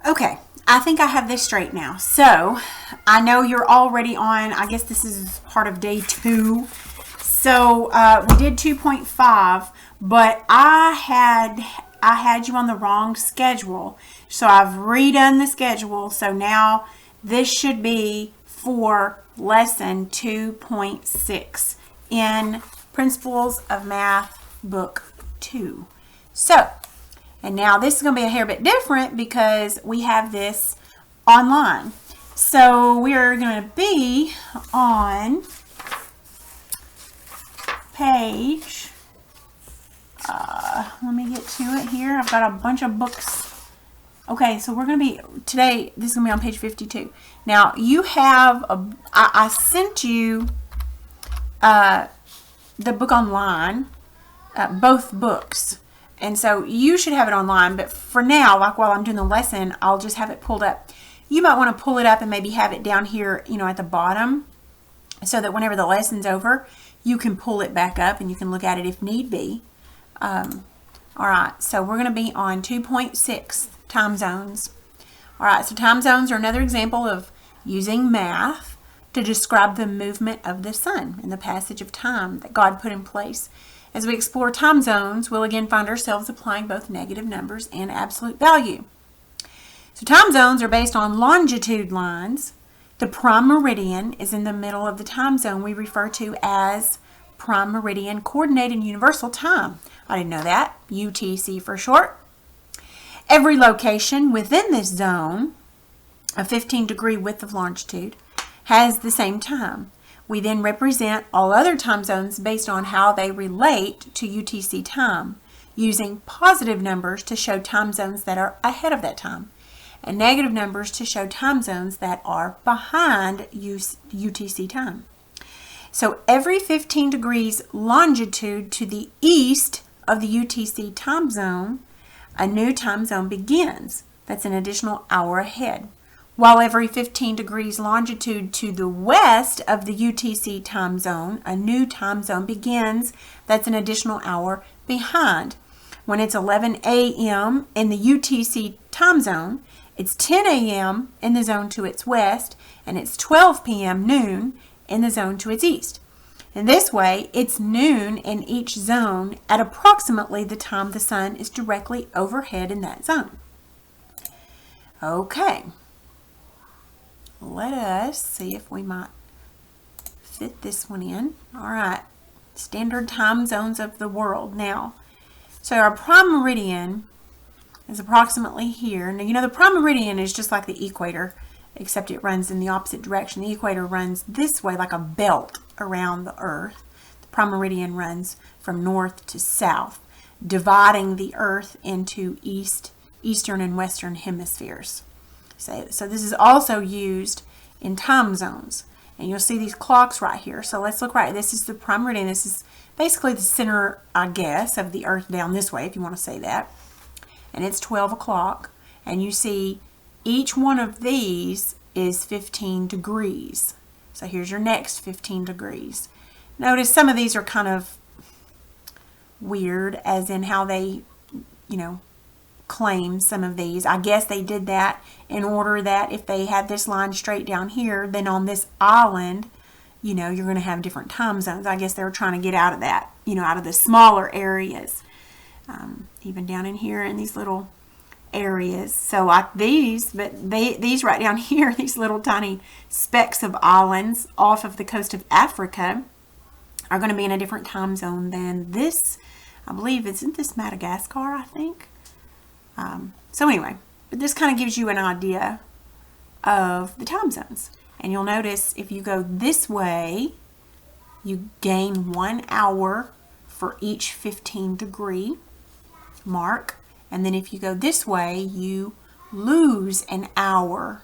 Okay, I think I have this straight now. So I know you're already on, I guess this is part of day 2. So we did 2.5, but I had you on the wrong schedule. So I've redone the schedule. So now this should be for lesson 2.6 in Principles of Math Book 2. So, and now this is going to be a hair bit different because we have this online. So we are going to be on page, let me get to it here. I've got a bunch of books. Okay, so we're going to be, today, this is going to be on page 52. Now, you have, I sent you the book online, both books. And so you should have it online, but for now, like while I'm doing the lesson, I'll just have it pulled up. You might want to pull it up and maybe have it down here, at the bottom, so that whenever the lesson's over, you can pull it back up and you can look at it if need be. All right, so we're going to be on 2.6, time zones. All right, so time zones are another example of using math to describe the movement of the sun and the passage of time that God put in place. As we explore time zones, we'll again find ourselves applying both negative numbers and absolute value. So time zones are based on longitude lines. The prime meridian is in the middle of the time zone we refer to as prime meridian coordinated universal time. I didn't know that. UTC for short. Every location within this zone, a 15-degree width of longitude, has the same time. We then represent all other time zones based on how they relate to UTC time, using positive numbers to show time zones that are ahead of that time, and negative numbers to show time zones that are behind UTC time. So every 15 degrees longitude to the east of the UTC time zone, a new time zone begins. That's an additional hour ahead. While every 15 degrees longitude to the west of the UTC time zone, a new time zone begins. That's an additional hour behind. When it's 11 a.m. in the UTC time zone, it's 10 a.m. in the zone to its west, and it's 12 p.m. noon in the zone to its east. In this way, it's noon in each zone at approximately the time the sun is directly overhead in that zone. Okay. Let us see if we might fit this one in. All right, standard time zones of the world. Now, so our prime meridian is approximately here. Now, the prime meridian is just like the equator, except it runs in the opposite direction. The equator runs this way like a belt around the earth. The prime meridian runs from north to south, dividing the earth into eastern and western hemispheres. So this is also used in time zones. And you'll see these clocks right here. So let's look right. This is the prime meridian. This is basically the center, I guess, of the earth down this way, if you want to say that. And it's 12 o'clock. And you see each one of these is 15 degrees. So here's your next 15 degrees. Notice some of these are kind of weird, as in how they, claim some of these. I guess they did that in order that if they had this line straight down here, then on this island, you're going to have different time zones. I guess they were trying to get out of that, out of the smaller areas, even down in here in these little areas. So like these, but these right down here, these little tiny specks of islands off of the coast of Africa are going to be in a different time zone than this. I believe, isn't this Madagascar, I think? So anyway, but this kind of gives you an idea of the time zones. And you'll notice if you go this way, you gain 1 hour for each 15-degree mark. And then if you go this way, you lose an hour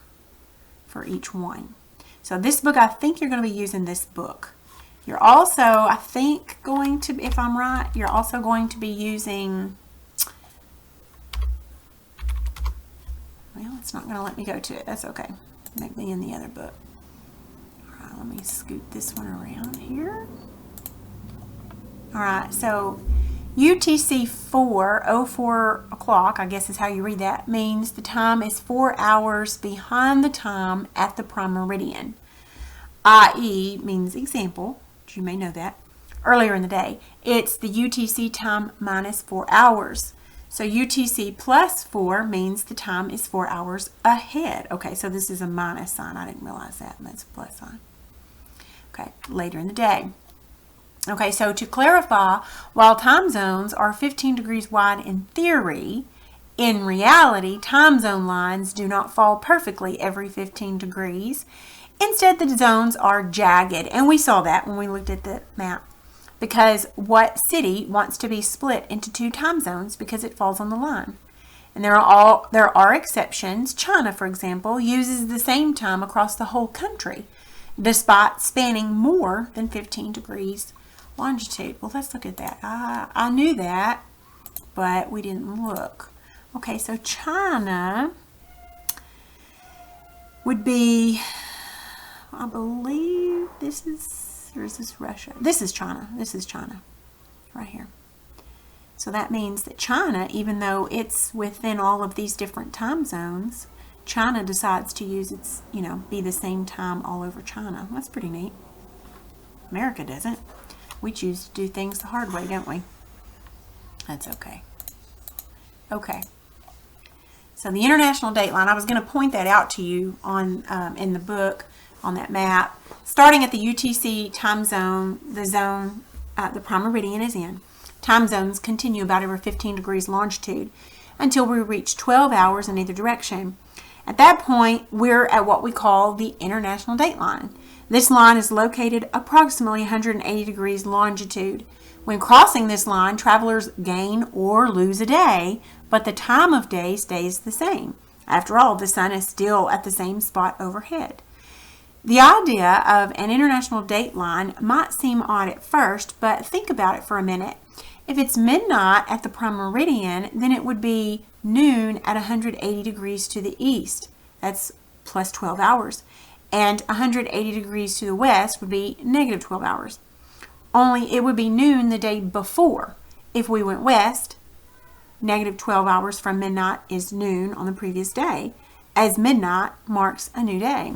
for each one. So this book, I think you're going to be using this book. You're also, I think, going to, if I'm right, you're also going to be using... Well, it's not going to let me go to it. That's okay. Maybe in the other book. All right, let me scoot this one around here. All right, so UTC 4 o'clock, I guess is how you read that, means the time is 4 hours behind the time at the prime meridian. I.e. means example, you may know that, earlier in the day. It's the UTC time minus 4 hours. So UTC plus 4 means the time is 4 hours ahead. Okay, so this is a minus sign. I didn't realize that. That's a plus sign. Okay, later in the day. Okay, so to clarify, while time zones are 15 degrees wide in theory, in reality, time zone lines do not fall perfectly every 15 degrees. Instead, the zones are jagged, and we saw that when we looked at the map. Because what city wants to be split into 2 time zones because it falls on the line? And there are exceptions. China, for example, uses the same time across the whole country, despite spanning more than 15 degrees longitude. Well, let's look at that. I knew that, but we didn't look. Okay, so China would be, I believe this is, or is this Russia? This is China. This is China right here. So that means that China, even though it's within all of these different time zones, China decides to use its, be the same time all over China. That's pretty neat. America doesn't. We choose to do things the hard way, don't we? That's okay. Okay. So the international date line, I was going to point that out to you on in the book on that map. Starting at the UTC time zone, the prime meridian is in. Time zones continue about every 15 degrees longitude until we reach 12 hours in either direction. At that point, we're at what we call the international date line. This line is located approximately 180 degrees longitude. When crossing this line, travelers gain or lose a day, but the time of day stays the same. After all, the sun is still at the same spot overhead. The idea of an international date line might seem odd at first, but think about it for a minute. If it's midnight at the prime meridian, then it would be noon at 180 degrees to the east. That's plus 12 hours. And 180 degrees to the west would be negative 12 hours. Only it would be noon the day before. If we went west, negative 12 hours from midnight is noon on the previous day, as midnight marks a new day.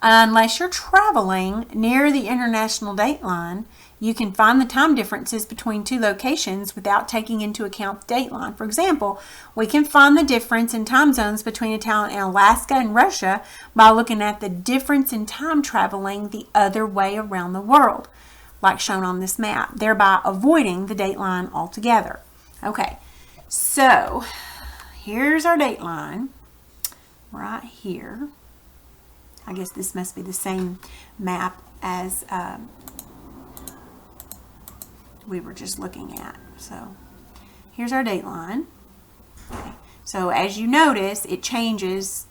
Unless you're traveling near the international date line, you can find the time differences between 2 locations without taking into account the date line. For example, we can find the difference in time zones between a town in Alaska and Russia by looking at the difference in time traveling the other way around the world, like shown on this map, thereby avoiding the date line altogether. Okay, so here's our date line right here. I guess this must be the same map as we were just looking at. So here's our date line. Okay. So as you notice, it changes.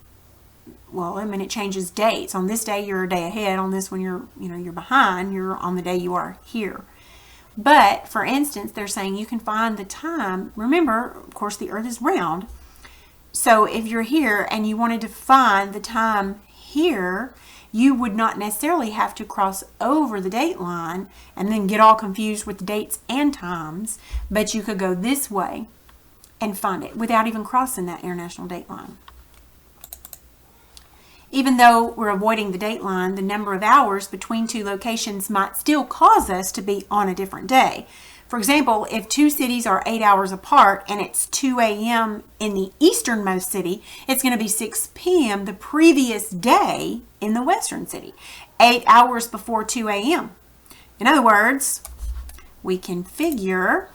Well, it changes dates. On this day, you're a day ahead. On this one, you're behind. You're on the day you are here. But for instance, they're saying you can find the time. Remember, of course, the Earth is round. So if you're here and you wanted to find the time here, you would not necessarily have to cross over the date line and then get all confused with the dates and times, but you could go this way and find it without even crossing that international date line. Even though we're avoiding the date line, the number of hours between 2 locations might still cause us to be on a different day. For example, if 2 cities are 8 hours apart and it's 2 a.m. in the easternmost city, it's going to be 6 p.m. the previous day in the western city, 8 hours before 2 a.m. In other words, we can figure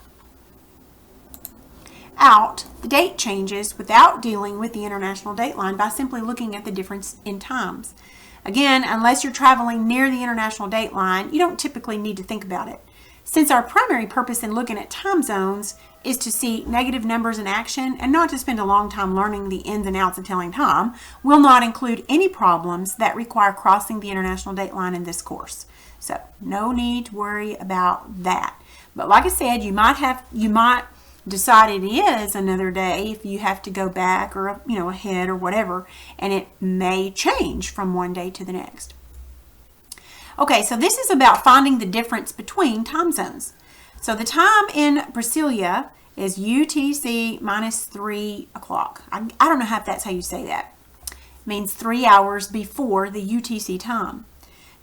out the date changes without dealing with the international date line by simply looking at the difference in times. Again, unless you're traveling near the international date line, you don't typically need to think about it. Since our primary purpose in looking at time zones is to see negative numbers in action and not to spend a long time learning the ins and outs of telling time, we'll not include any problems that require crossing the international date line in this course. So no need to worry about that. But like I said, you might decide it is another day if you have to go back or ahead or whatever, and it may change from one day to the next. Okay, so this is about finding the difference between time zones. So the time in Brasilia is UTC minus 3 o'clock. I don't know if that's how you say that. It means 3 hours before the UTC time.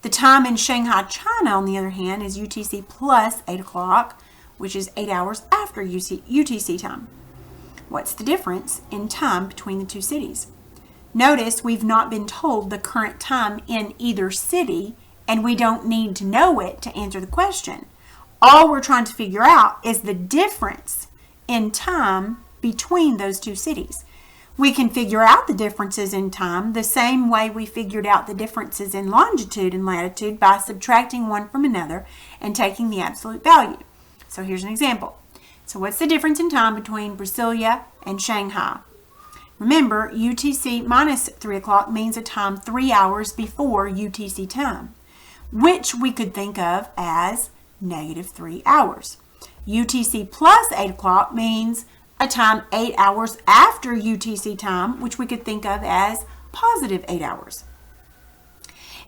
The time in Shanghai, China, on the other hand, is UTC plus 8 o'clock, which is 8 hours after UTC time. What's the difference in time between the two cities? Notice we've not been told the current time in either city, and we don't need to know it to answer the question. All we're trying to figure out is the difference in time between those two cities. We can figure out the differences in time the same way we figured out the differences in longitude and latitude by subtracting one from another and taking the absolute value. So here's an example. So what's the difference in time between Brasilia and Shanghai? Remember, UTC minus 3 o'clock means a time 3 hours before UTC time, which we could think of as negative 3 hours. UTC plus 8 o'clock means a time 8 hours after UTC time, which we could think of as positive 8 hours.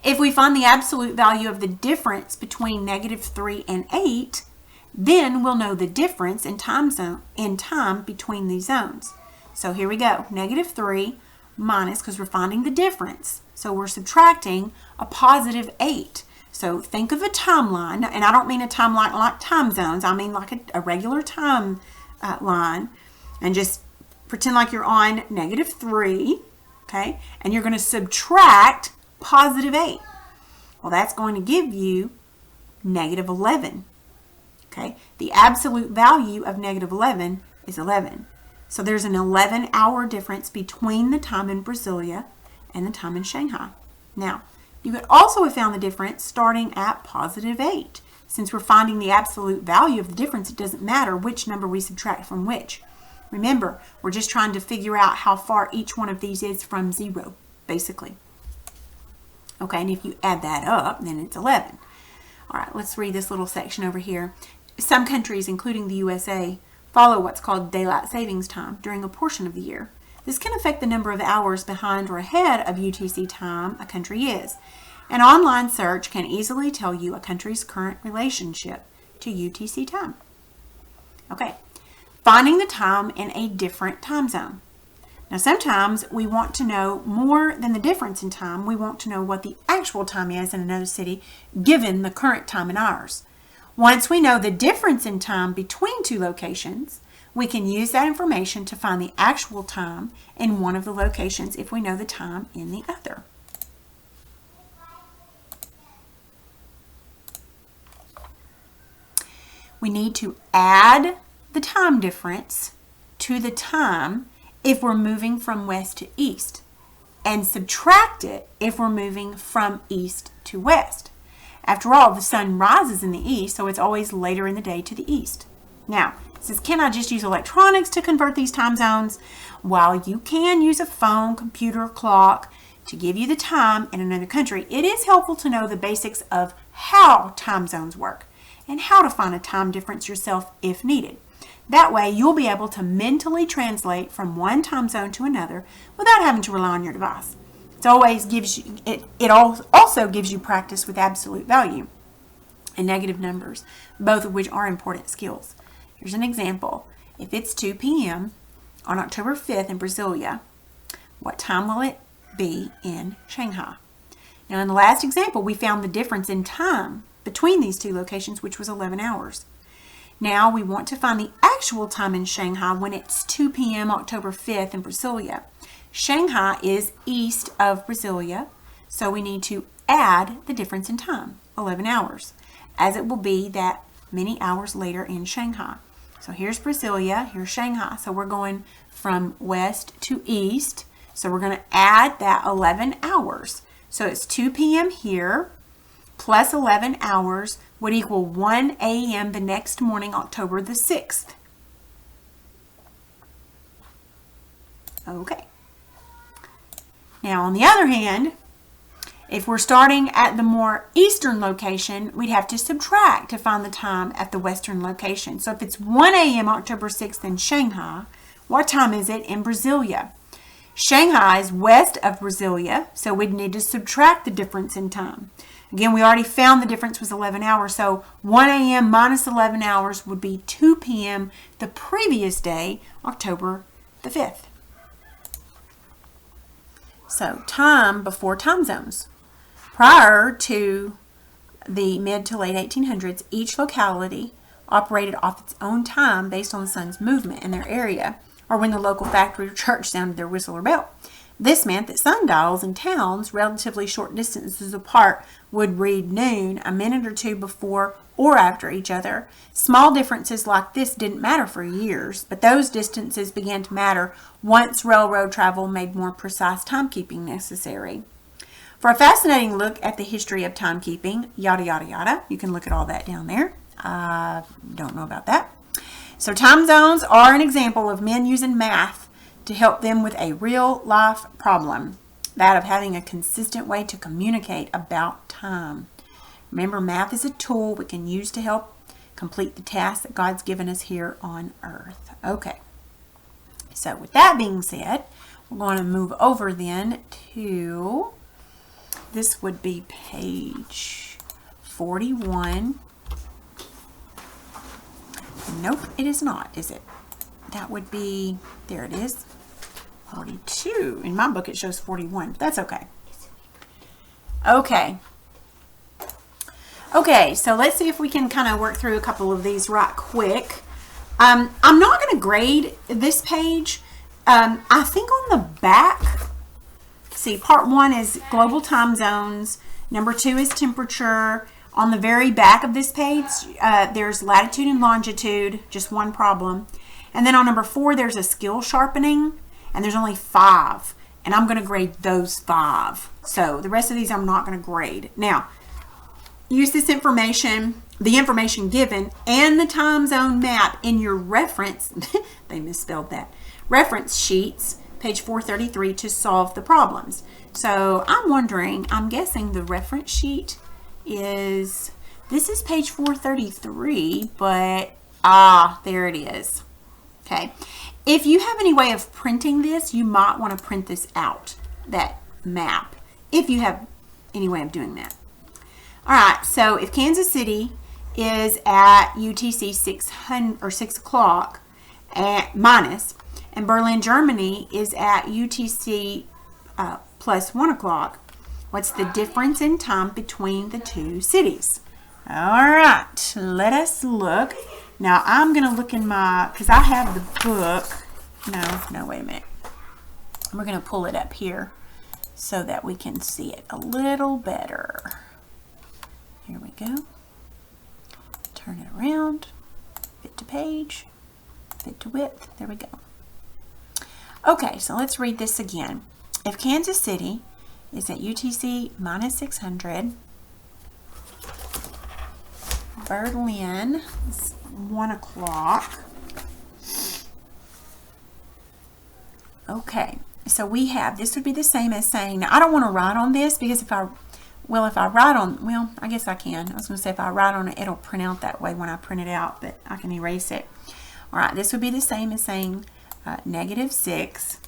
If we find the absolute value of the difference between negative 3 and 8, then we'll know the difference in time between these zones. So here we go, negative 3 minus, because we're finding the difference. So we're subtracting a positive 8. So think of a timeline, and I don't mean a timeline like time zones. I mean like a regular time line. And just pretend like you're on negative 3, okay? And you're going to subtract positive 8. Well, that's going to give you negative 11, okay? The absolute value of negative 11 is 11. So there's an 11-hour difference between the time in Brasilia and the time in Shanghai. Now, you could also have found the difference starting at positive 8. Since we're finding the absolute value of the difference, it doesn't matter which number we subtract from which. Remember, we're just trying to figure out how far each one of these is from 0, basically. Okay, and if you add that up, then it's 11. All right, let's read this little section over here. Some countries, including the USA, follow what's called daylight savings time during a portion of the year. This can affect the number of hours behind or ahead of UTC time a country is. An online search can easily tell you a country's current relationship to UTC time. Okay, finding the time in a different time zone. Now sometimes we want to know more than the difference in time. We want to know what the actual time is in another city given the current time in ours. Once we know the difference in time between two locations, we can use that information to find the actual time in one of the locations if we know the time in the other. We need to add the time difference to the time if we're moving from west to east, and subtract it if we're moving from east to west. After all, the sun rises in the east, so it's always later in the day to the east. Now, it says, can I just use electronics to convert these time zones? While you can use a phone, computer, clock to give you the time in another country, it is helpful to know the basics of how time zones work and how to find a time difference yourself if needed. That way, you'll be able to mentally translate from one time zone to another without having to rely on your device. It always gives you, it also gives you practice with absolute value and negative numbers, both of which are important skills. Here's an example. If it's 2 p.m. on October 5th in Brasilia, what time will it be in Shanghai? Now, in the last example, we found the difference in time between these two locations, which was 11 hours. Now, we want to find the actual time in Shanghai when it's 2 p.m. October 5th in Brasilia. Shanghai is east of Brasilia, so we need to add the difference in time, 11 hours, as it will be that many hours later in Shanghai. So here's Brasilia, here's Shanghai. So we're going from west to east. So we're going to add that 11 hours. So it's 2 p.m. here plus 11 hours would equal 1 a.m. the next morning, October the 6th. Okay. Now, on the other hand, if we're starting at the more eastern location, we'd have to subtract to find the time at the western location. So if it's 1 a.m. October 6th in Shanghai, what time is it in Brasilia? Shanghai is west of Brasilia, so we'd need to subtract the difference in time. Again, we already found the difference was 11 hours. So 1 a.m. minus 11 hours would be 2 p.m. the previous day, October the 5th. So time before time zones. Prior to the mid to late 1800s, each locality operated off its own time based on the sun's movement in their area, or when the local factory or church sounded their whistle or bell. This meant that sundials in towns relatively short distances apart would read noon a minute or two before or after each other. Small differences like this didn't matter for years, but those distances began to matter once railroad travel made more precise timekeeping necessary. For a fascinating look at the history of timekeeping, yada, yada, yada, you can look at all that down there. I don't know about that. So time zones are an example of men using math to help them with a real-life problem, that of having a consistent way to communicate about time. Remember, math is a tool we can use to help complete the task that God's given us here on earth. Okay, so with that being said, we're going to move over then to, this would be page 41. Nope, it is not, is it? That would be, there it is, 42. In my book it shows 41, but that's okay. Okay, so let's see if we can kind of work through a couple of these right quick. I'm not going to grade this page. I think on the back, see, part 1 is global time zones. Number 2 is temperature. On the very back of this page, there's latitude and longitude, just one problem. And then on number 4, there's a skill sharpening, and there's only 5. And I'm going to grade those 5. So the rest of these I'm not going to grade. Now, use this information, the information given, and the time zone map in your reference, they misspelled that, reference sheets, page 433, to solve the problems. So I'm wondering, I'm guessing the reference sheet is, this is page 433, but there it is. Okay, if you have any way of printing this, you might want to print this out, that map, if you have any way of doing that. All right, so if Kansas City is at UTC 6 o'clock minus, and Berlin, Germany is at UTC plus 1 o'clock, what's the difference in time between the two cities? All right, let us look. Now, I'm going to look in my, because I have the book. No, wait a minute. We're going to pull it up here so that we can see it a little better. Here we go. Turn it around. Fit to page. Fit to width. There we go. Okay, so let's read this again. If Kansas City is at UTC minus 600, Berlin is 1 o'clock. Okay, so we have, this would be the same as saying, now I don't want to write on this because if I write on, well, I guess I can. I was going to say if I write on it, it'll print out that way when I print it out, but I can erase it. All right, this would be the same as saying -6.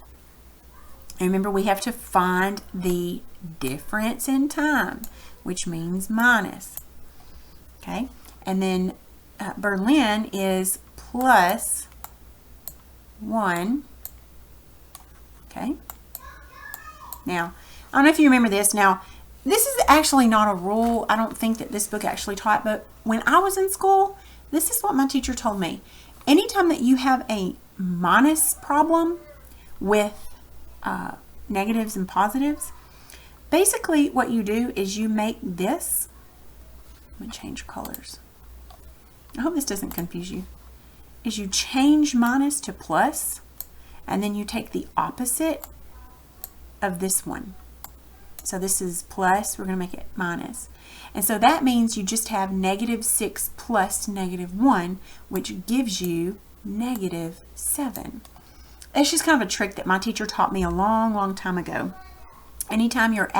And remember, we have to find the difference in time, which means minus. Okay, and then Berlin is plus 1. Okay. Now, I don't know if you remember this. Now, this is actually not a rule. I don't think that this book actually taught, but when I was in school, this is what my teacher told me. Anytime that you have a minus problem with negatives and positives, basically what you do is you make this, I'm going to change colors. I hope this doesn't confuse you, is you change minus to plus, and then you take the opposite of this one. So this is plus, we're going to make it minus. And so that means you just have -6 plus -1, which gives you -7. It's just kind of a trick that my teacher taught me a long, long time ago. Anytime you're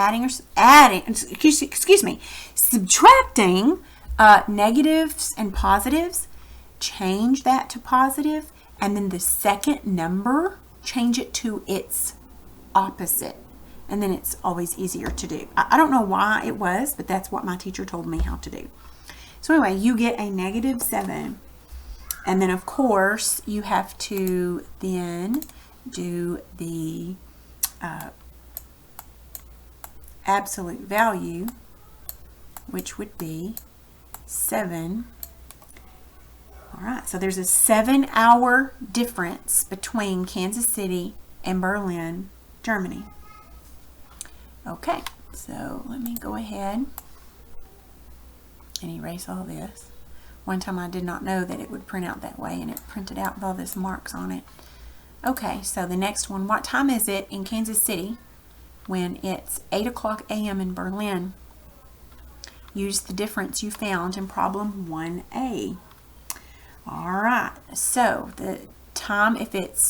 subtracting negatives and positives, change that to positive, and then the second number, change it to its opposite. and then it's always easier to do. I don't know why it was, but that's what my teacher told me how to do. So anyway, you get a -7. And then, of course, you have to then do the absolute value, which would be 7. All right, so there's a 7-hour difference between Kansas City and Berlin, Germany. Okay, so let me go ahead and erase all this. One time I did not know that it would print out that way, and it printed out with all this marks on it. Okay, so the next one, what time is it in Kansas City when it's 8:00 a.m. in Berlin? Use the difference you found in problem 1A. All right, so the time,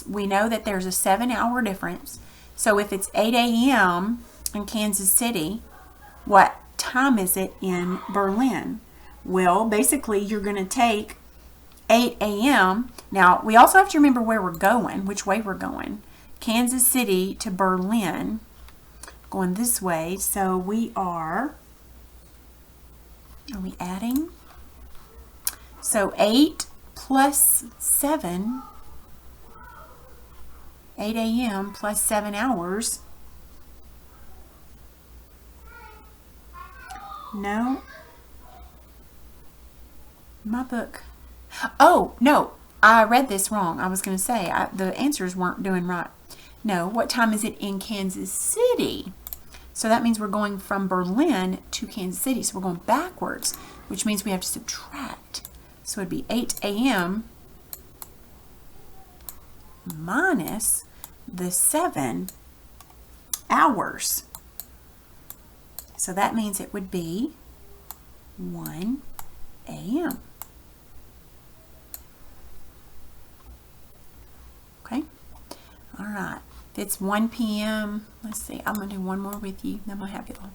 we know that there's a 7-hour difference. So if it's 8 a.m. in Kansas City, what time is it in Berlin? Well, basically, you're going to take 8 a.m. Now, we also have to remember where we're going, which way we're going. Kansas City to Berlin, going this way. So we are we adding? So 8 plus 7, 8 a.m. plus 7 hours. No. My book. Oh, no. I read this wrong. I was going to say the answers weren't doing right. No. What time is it in Kansas City? So that means we're going from Berlin to Kansas City. So we're going backwards, which means we have to subtract. So it'd be 8 a.m. minus the 7 hours. So that means it would be 1 a.m. Okay? All right. If it's 1 p.m., let's see. I'm going to do one more with you. Then I'm going to have y'all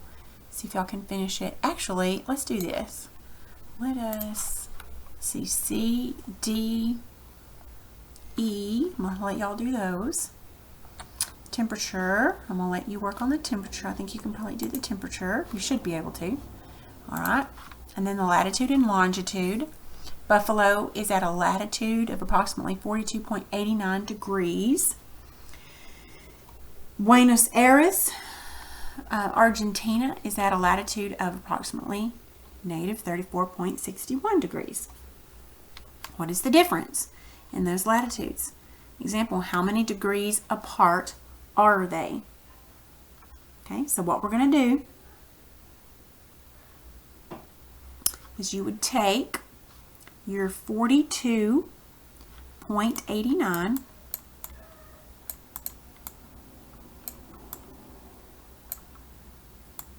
see if y'all can finish it. Actually, let's do this. Let us see C, D, E. I'm going to let y'all do those. Temperature. I'm going to let you work on the temperature. I think you can probably do the temperature. You should be able to. All right. And then the latitude and longitude. Buffalo is at a latitude of approximately 42.89 degrees. Buenos Aires, Argentina, is at a latitude of approximately -34.61 degrees. What is the difference in those latitudes? Example, how many degrees apart are they? Okay, so what we're going to do is you would take your 42.89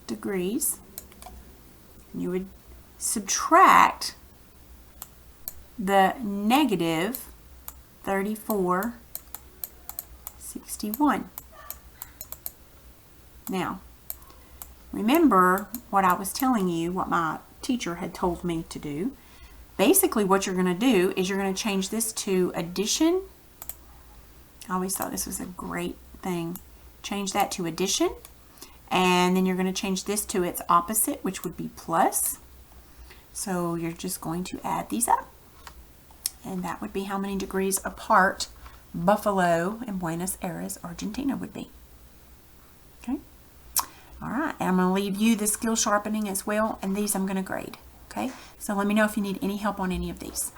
degrees, and you would subtract the -34.61. Now, remember what I was telling you, what my teacher had told me to do. Basically, what you're going to do is you're going to change this to addition. I always thought this was a great thing. Change that to addition. And then you're going to change this to its opposite, which would be plus. So you're just going to add these up. And that would be how many degrees apart Buffalo and Buenos Aires, Argentina would be. Okay. All right. And I'm going to leave you the skill sharpening as well. And these I'm going to grade. Okay. So let me know if you need any help on any of these.